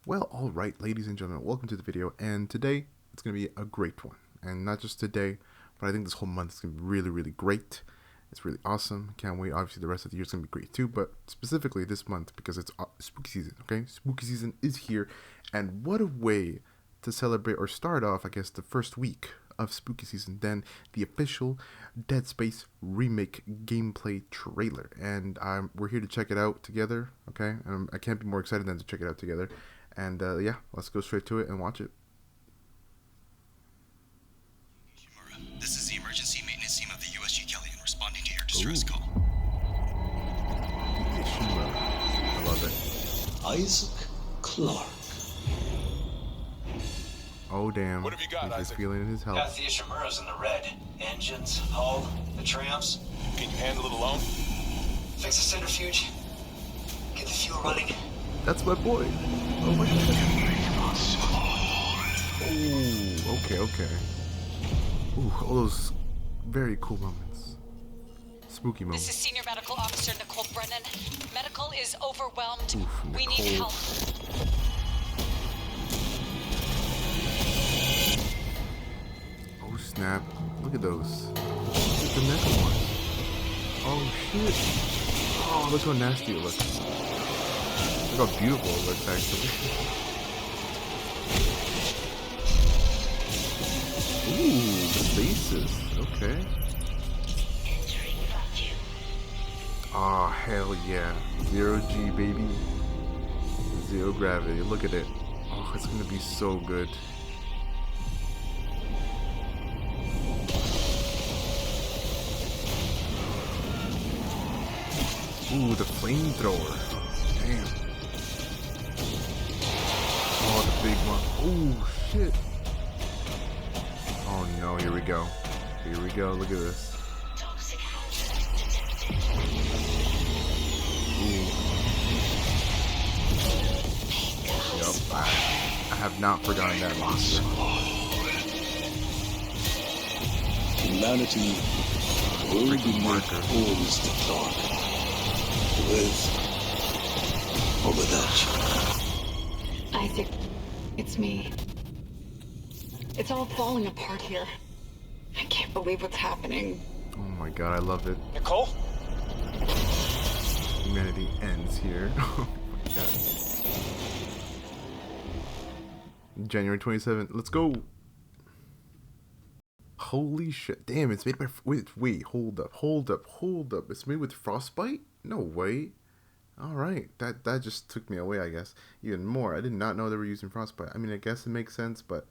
Well, alright, ladies and gentlemen, welcome to the video, and today it's going to be a great one. And not just today, but I think this whole month is going to be really, really great. It's really awesome. Can't wait. Obviously, the rest of the year is going to be great too, but specifically this month because it's spooky season, okay? Spooky season is here, and what a way to celebrate or start off, I guess, the first week of spooky season than the official Dead Space remake gameplay trailer. And we're here to check it out together, okay? I can't be more excited than to check it out together. And yeah, let's go straight to it and watch it. This is the emergency maintenance team of the USG Kelly responding to your distress call. I love it. Isaac Clarke. Oh damn. What have you got, He's Isaac? feeling in his health. Got the Ishimura's in the red. Engines, hull, the triumphs. Can you handle it alone? Fix the centrifuge. Get the fuel running. That's my boy. Oh my god. Oh, okay. Ooh, all those very cool moments. Spooky moments. This is Senior Medical Officer Nicole Brennan. Medical is overwhelmed. Oof, We need Nicole. help. Oh snap. Look at those. Look at the next one. Oh shit. Oh, look how nasty it looks. Look how beautiful it looks actually. Ooh, the faces. Okay. Oh, hell yeah. 0G, baby. Zero gravity. Look at it. Oh, it's gonna be so good. Ooh, the flamethrower. Damn. Oh, the big one. Oh, shit. Oh no, here we go. Here we go. Look at this. Ooh. Yup. I have not forgotten that monster. Humanity will be Freaking made marker. whole, Mr. Clarke. With or without you. Isaac, it's me. It's all falling apart here. I can't believe what's happening. Oh my god, I love it. Nicole? Humanity ends here. Oh my god. January 27th. Let's go. Holy shit. Damn, it's made by... Wait, hold up. It's made with Frostbite? No way. Alright, that just took me away, I guess. Even more. I did not know they were using Frostbite. I mean, I guess it makes sense, but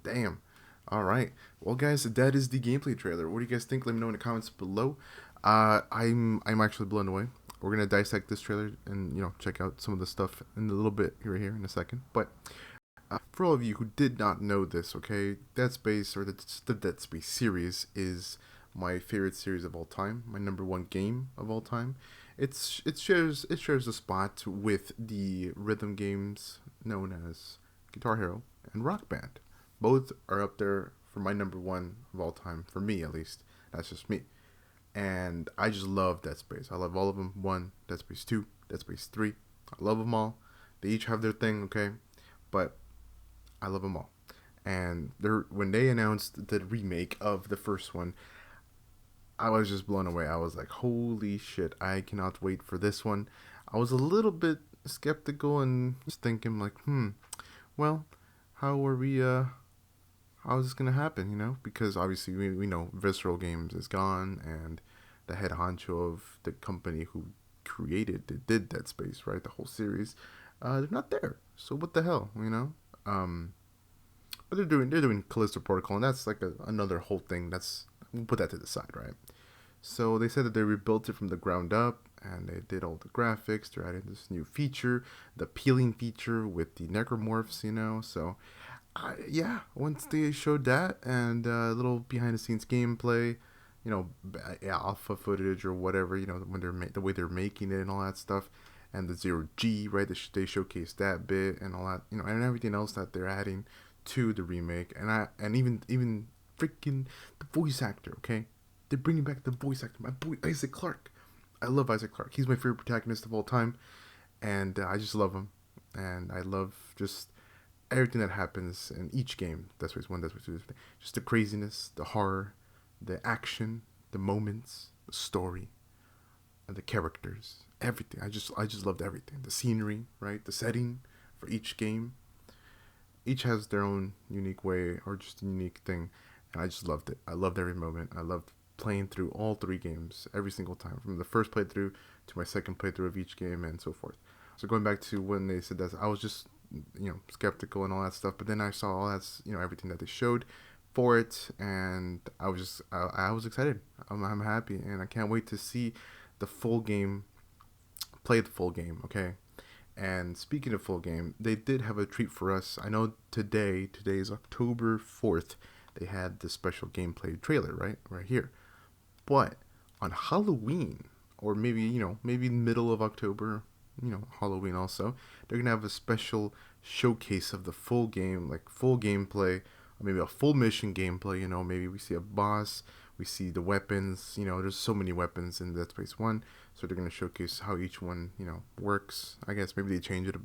damn. Alright. Well, guys, that is the gameplay trailer. What do you guys think? Let me know in the comments below. I'm actually blown away. We're going to dissect this trailer and, check out some of the stuff in a little bit here in a second. But for all of you who did not know this, okay, Dead Space, or the Dead Space series, is my favorite series of all time, my #1 game of all time. It shares a spot with the rhythm games known as Guitar Hero and Rock Band. Both are up there for my #1 of all time, for me at least. That's just me. And I just love Dead Space. I love all of them. 1, Dead Space 2, Dead Space 3. I love them all. They each have their thing, okay? But I love them all. And when they announced the remake of the first one, I was just blown away. I was like, holy shit, I cannot wait for this one. I was a little bit skeptical and just thinking like, well, how is this gonna happen, because obviously we know Visceral Games is gone, and the head honcho of the company who did Dead Space, right, the whole series, they're not there. So what the hell, but they're doing Callisto Protocol, and that's like another whole thing. We'll put that to the side, right? So they said that they rebuilt it from the ground up, and they did all the graphics. They're adding this new feature, the peeling feature with the necromorphs, So yeah, once they showed that and a little behind the scenes gameplay, alpha footage or whatever, when the way they're making it and all that stuff, and the 0G, right? They showcased that bit and all that, and everything else that they're adding to the remake, and even freaking the voice actor, okay? They're bringing back the voice actor, my boy Isaac Clarke. I love Isaac Clarke. He's my favorite protagonist of all time, and I just love him. and I love just everything that happens in each game. Dead Space 1, Dead Space 2, just the craziness, the horror, the action, the moments, the story, and the characters, everything. I just loved everything. The scenery, right? The setting for each game. Each has their own unique way or just a unique thing, and I just loved it. I loved every moment. I loved playing through all three games every single time, from the first playthrough to my second playthrough of each game and so forth. So going back to when they said that, I was just skeptical and all that stuff, but then I saw all that everything that they showed for it, and I was excited. I'm happy, and I can't wait to see the full game, play the full game. Okay. And speaking of full game, they did have a treat for us. I know today is October 4th, they had the special gameplay trailer, right here. But on Halloween, or maybe middle of October, Halloween also, they're going to have a special showcase of the full game, like full gameplay, or maybe a full mission gameplay. Maybe we see a boss, we see the weapons. There's so many weapons in Dead Space 1, so they're going to showcase how each one, works. I guess maybe they change it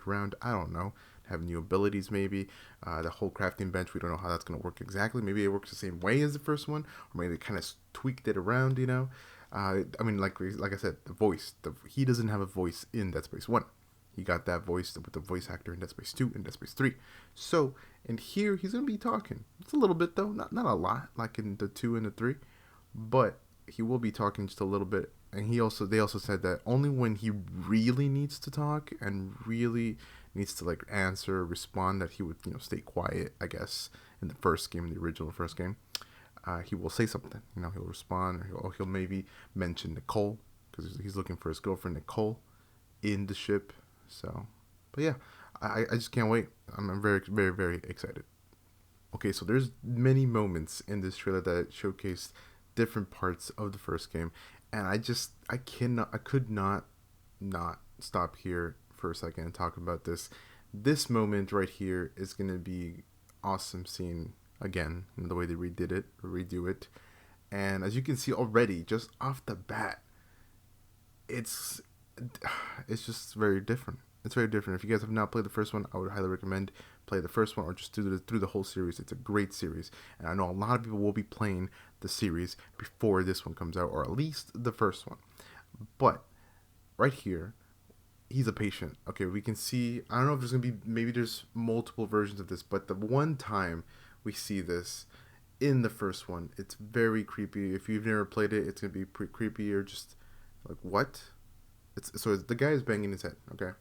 around. I don't know. Have new abilities, maybe. The whole crafting bench, we don't know how that's going to work exactly. Maybe it works the same way as the first one, or maybe they kind of tweaked it around, I mean, like I said, the voice. He doesn't have a voice in Dead Space 1. He got that voice with the voice actor in Dead Space 2 and Dead Space 3. So, in here, he's going to be talking. It's a little bit, though. Not a lot, like in the 2 and the 3. But he will be talking just a little bit. And they also said that only when he really needs to talk and really needs to, like, answer or respond, that he would, stay quiet, I guess, in the first game, in the original first game. He will say something. He'll respond, or he'll maybe mention Nicole, because he's looking for his girlfriend, Nicole, in the ship. So, but yeah, I just can't wait. I'm very, very, very excited. Okay, so there's many moments in this trailer that showcased different parts of the first game, and I could not stop here for a second and talk about this. This moment right here is gonna be awesome seeing again the way they redo it, and as you can see already, just off the bat, it's just very different. It's very different. If you guys have not played the first one, I would highly recommend play the first one, or just through the whole series. It's a great series, and I know a lot of people will be playing the series before this one comes out, or at least the first one. But right here, he's a patient. Okay, we can see, I don't know if there's gonna be, maybe there's multiple versions of this, but the one time we see this in the first one, it's very creepy. If you've never played it, it's gonna be pretty creepy, or just like, what? So the guy is banging his head, okay,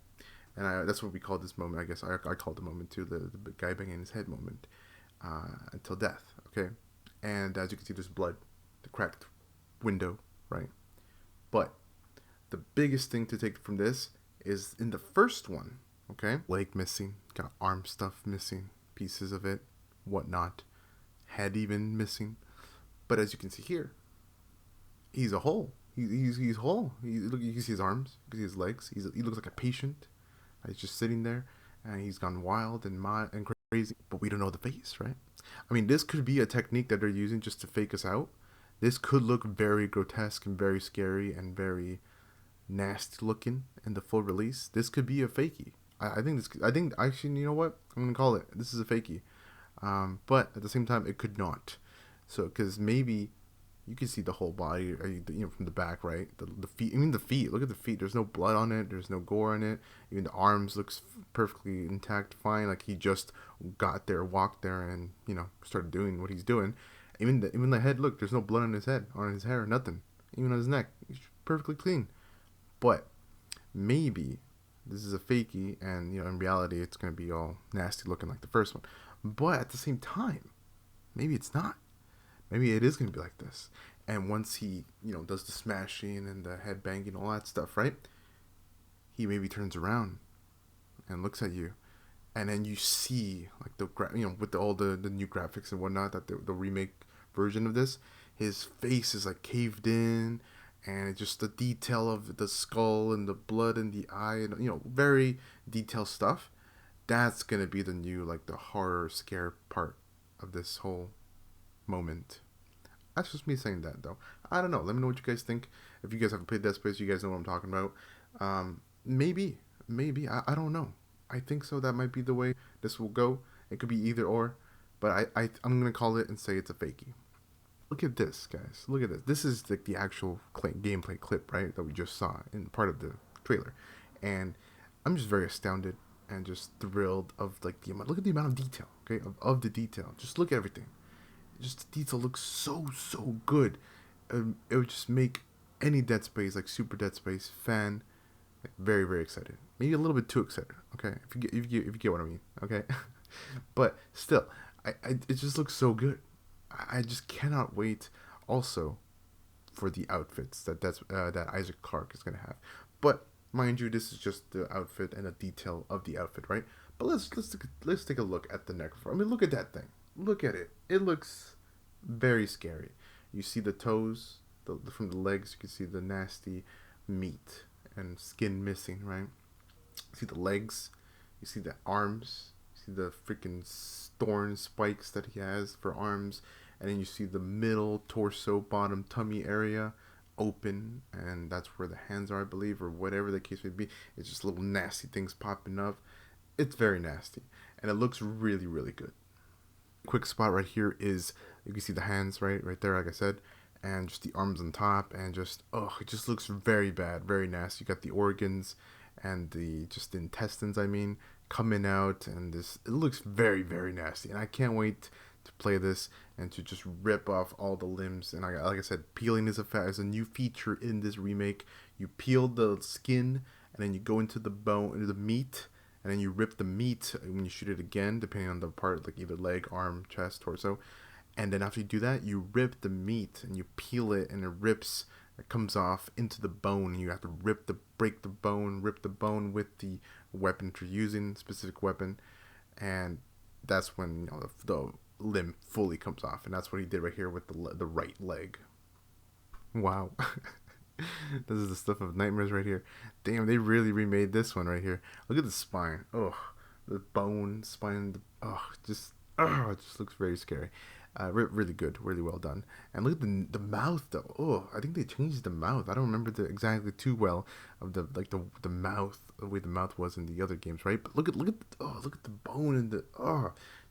and that's what we call this moment. I guess I called the moment too, the guy banging his head moment, until death, okay. And as you can see, there's blood, the cracked window, right? But the biggest thing to take from this is in the first one, okay, leg missing, got arm stuff missing, pieces of it, whatnot, head even missing. But as you can see here, he's a whole. He's whole. You can see his arms, you can see his legs. He looks like a patient. He's just sitting there, and he's gone wild and mad and crazy. But we don't know the face, right? I mean, this could be a technique that they're using just to fake us out. This could look very grotesque and very scary and very nasty looking in the full release. This could be a fakie. I think actually, you know what? I'm gonna call it. This is a fakie. But at the same time, it could not. So, because maybe you can see the whole body, from the back, right? The feet. I mean, the feet. Look at the feet. There's no blood on it. There's no gore on it. Even the arms looks perfectly intact, fine. Like he just got there, walked there, and started doing what he's doing. Even the head. Look, there's no blood on his head, on his hair, nothing. Even on his neck, he's perfectly clean. But maybe this is a fakie, and in reality, it's gonna be all nasty looking like the first one. But at the same time, maybe it's not. Maybe it is going to be like this. And once he, does the smashing and the head banging, all that stuff, right? He maybe turns around and looks at you. And then you see, like, with all the new graphics and whatnot, that the remake version of this, his face is, like, caved in. And just the detail of the skull and the blood in the eye, and, very detailed stuff. That's going to be the new, like, the horror scare part of this whole moment. That's just me saying that, though. I don't know. Let me know what you guys think. If you guys haven't played Dead Space, you guys know what I'm talking about. Maybe. I don't know. I think so. That might be the way this will go. It could be either or, but I'm gonna call it and say it's a fakie. Look at this, guys. Look at this. This is like the actual gameplay clip, right, that we just saw in part of the trailer, and I'm just very astounded and just thrilled of like the amount. Look at the amount of detail, okay, of the detail. Just look at everything. Just the detail looks so good. It would just make any Dead Space, like Super Dead Space fan, like, very excited. Maybe a little bit too excited. Okay, if you get what I mean. Okay, but still, it just looks so good. I just cannot wait. Also, for the outfits that Isaac Clarke is gonna have. But mind you, this is just the outfit and a detail of the outfit, right? But let's take a look at the necrophore. I mean, look at that thing. Look at it. It looks very scary. You see the toes, from the legs. You can see the nasty meat and skin missing, right? You see the legs. You see the arms. You see the freaking thorn spikes that he has for arms, and then you see the middle torso, bottom tummy area open, and that's where the hands are, I believe, or whatever the case may be. It's just little nasty things popping up. It's very nasty, and it looks really good. Quick spot right here is you can see the hands right there, like I said, and just the arms on top, and just it just looks very bad, very nasty. You got the organs and the intestines, I mean, coming out, and it looks very nasty, and I can't wait to play this and to just rip off all the limbs. And like I said, peeling is a new feature in this remake. You peel the skin, and then you go into the bone, into the meat, and then you rip the meat when you shoot it again, depending on the part, like either leg, arm, chest, torso. And then after you do that, you rip the meat and you peel it, and it comes off into the bone. You have to break the bone, rip the bone with the weapon you're using, specific weapon, and that's when the limb fully comes off. And that's what he did right here with the right leg. Wow. This is the stuff of nightmares right here. Damn, they really remade this one right here. Look at the spine. Oh, the bone, spine. Oh, it just looks very scary. Really good, really well done. And look at the mouth though. Oh, I think they changed the mouth. I don't remember exactly too well of the mouth, the way the mouth was in the other games, right? But look at the bone and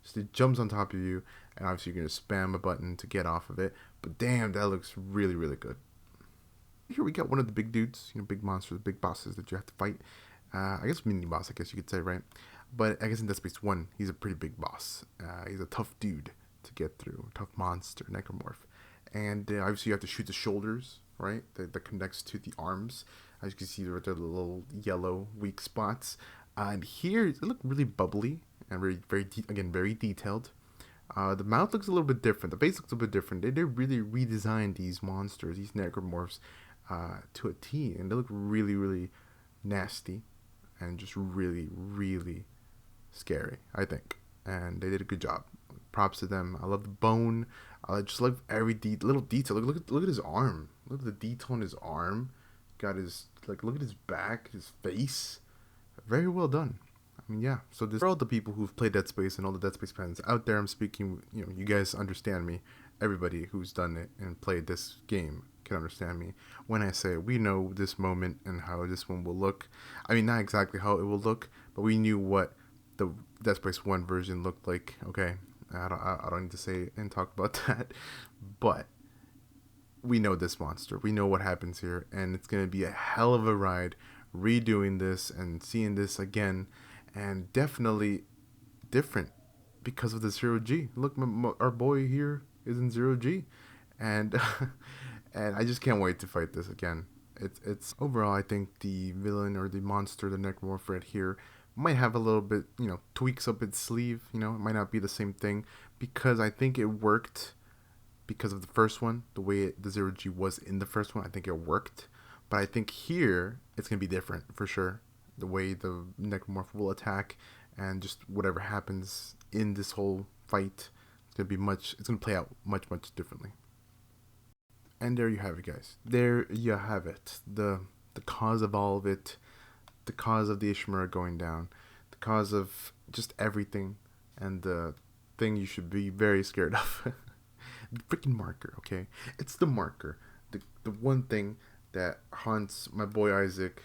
just it jumps on top of you, and obviously you're gonna spam a button to get off of it. But damn, that looks really good. Here we got one of the big dudes, big monsters, big bosses that you have to fight. I guess mini boss, I guess you could say, right? But I guess in Dead Space 1, he's a pretty big boss. He's a tough dude to get through, tough monster, necromorph. And obviously you have to shoot the shoulders, right? That connects to the arms. As you can see, right there, the little yellow weak spots. And here, it look really bubbly and very detailed. The mouth looks a little bit different. The face looks a bit different. They really redesigned these monsters, these necromorphs, to a T, and they look really nasty and just really scary, I think. And they did a good job. Props to them. I love the bone. I just love every little detail. Look at his arm. Look at the detail on his arm. Got his look at his back, his face. Very well done. I mean, yeah. So this are all the people who've played Dead Space, and all the Dead Space fans out there. I'm speaking. You guys understand me. Everybody who's done it and played this game can understand me when I say we know this moment and how this one will look. I mean, not exactly how it will look, but we knew what the Dead Space 1 version looked like. Okay, I don't need to say and talk about that, but we know this monster. We know what happens here, and it's gonna be a hell of a ride redoing this and seeing this again, and definitely different because of the 0G. Look, our boy here is in 0G, and and I just can't wait to fight this again. It's overall, I think the villain or the monster, the necromorph right here, might have a little bit, tweaks up its sleeve. It might not be the same thing, because I think it worked because of the first one, the way the 0G was in the first one. I think it worked, but I think here it's gonna be different for sure. The way the necromorph will attack, and just whatever happens in this whole fight, it's gonna play out much differently. And there you have it, guys. There you have it. The cause of all of it, the cause of the Ishimura going down, the cause of just everything, and the thing you should be very scared of. The freaking marker, okay? It's the marker. The one thing that haunts my boy Isaac,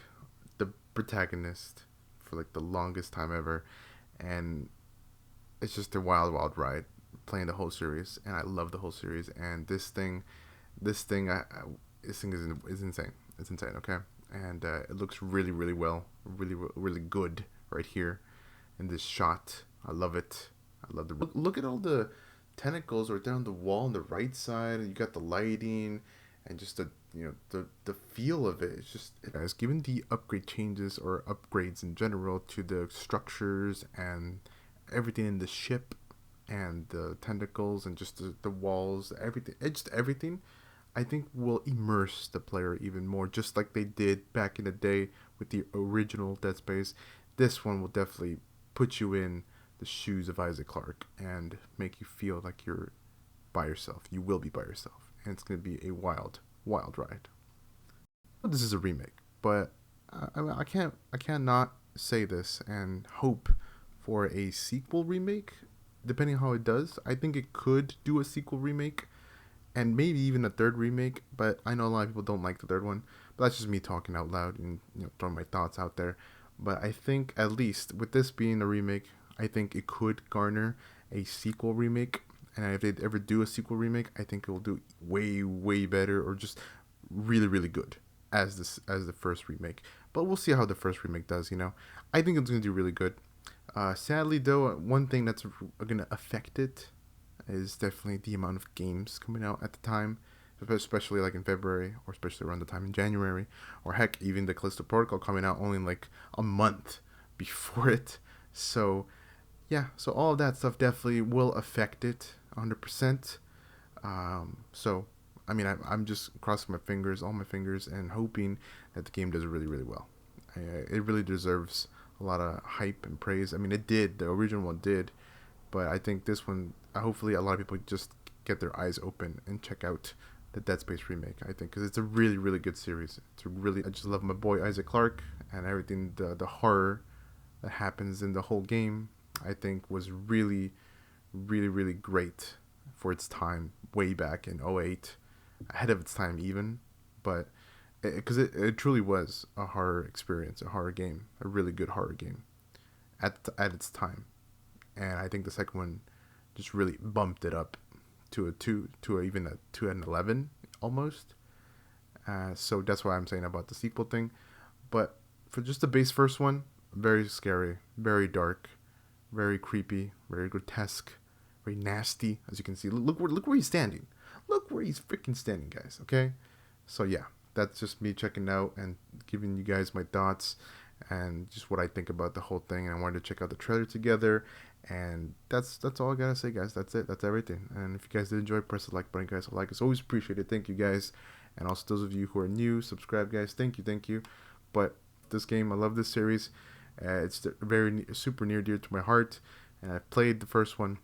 the protagonist, for like the longest time ever, and it's just a wild, wild ride playing the whole series, and I love the whole series. And this thing is insane. It's insane, okay? And it looks really, really well, really, really good right here in this shot. I love it. I love the look at all the tentacles right there on the wall on the right side, and you got the lighting and just the feel of it. It's just, guys, given the upgrade changes or upgrades in general to the structures and everything in the ship and the tentacles and just the walls, everything, it's just everything, I think will immerse the player even more, just like they did back in the day with the original Dead Space. This one will definitely put you in the shoes of Isaac Clarke and make you feel like you're by yourself. You will be by yourself, and it's going to be a wild, wild ride. This is a remake, but I cannot say this and hope for a sequel remake. Depending on how it does, I think it could do a sequel remake, and maybe even a third remake. But I know a lot of people don't like the third one. But that's just me talking out loud and throwing my thoughts out there. But I think at least with this being a remake, I think it could garner a sequel remake. And if they ever do a sequel remake, I think it will do way, way better, or just really, really good as the first remake. But we'll see how the first remake does. I think it's gonna do really good. Sadly, though, one thing that's gonna affect it is definitely the amount of games coming out at the time, especially like in February, or especially around the time in January, or heck, even the Callisto Protocol coming out only like a month before it. So yeah, so all of that stuff definitely will affect it 100%. So I mean, I'm just crossing my fingers, all my fingers, and hoping that the game does really, really well. It really deserves a lot of hype and praise. I mean, it did. The original one did. But I think this one, hopefully a lot of people just get their eyes open and check out the Dead Space remake, I think, because it's a really, really good series. I just love my boy Isaac Clarke, and everything, the horror that happens in the whole game, I think was really, really, really great for its time, way back in 2008, ahead of its time even. But because it truly was a horror experience, a horror game, a really good horror game at its time. And I think the second one just really bumped it up to even a 2 and 11 almost. So that's why I'm saying about the sequel thing. But for just the base first one, very scary, very dark, very creepy, very grotesque, very nasty. As you can see, look where he's standing. Look where he's freaking standing, guys. Okay, so yeah, that's just me checking out and giving you guys my thoughts and just what I think about the whole thing. And I wanted to check out the trailer together. And that's all I gotta say, guys. That's it. That's everything. And if you guys did enjoy, press the like button, guys. A like is always appreciated. Thank you, guys. And also those of you who are new, subscribe, guys. Thank you. But this game, I love this series. It's very super near dear to my heart. And I played the first one,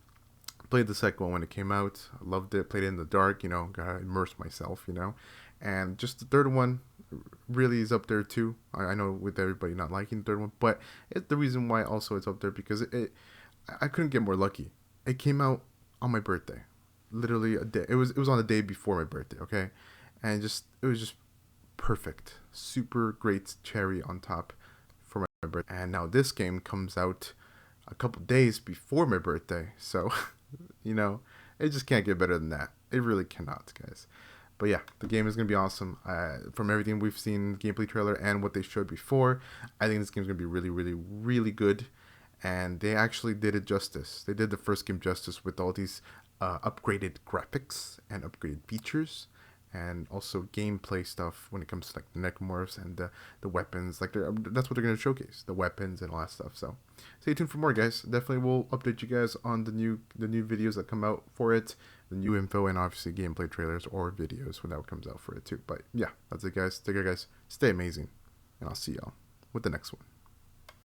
played the second one when it came out. I loved it. Played it in the dark. Gotta immerse myself. And just the third one really is up there too. I know with everybody not liking the third one, but it's the reason why also it's up there because I couldn't get more lucky. It came out on my birthday, literally a day. It was on the day before my birthday, okay, and it was just perfect, super great cherry on top for my birthday. And now this game comes out a couple days before my birthday, so it just can't get better than that. It really cannot, guys. But yeah, the game is going to be awesome. From everything we've seen in the gameplay trailer and what they showed before, I think this game is going to be really, really, really good. And they actually did it justice. They did the first game justice with all these upgraded graphics and upgraded features. And also gameplay stuff when it comes to like the necromorphs and the weapons. Like that's what they're going to showcase, the weapons and all that stuff. So stay tuned for more, guys. Definitely will update you guys on the new videos that come out for it, the new info, and obviously gameplay trailers or videos when that comes out for it too. But yeah, that's it, guys. Take care, guys. Stay amazing, and I'll see y'all with the next one.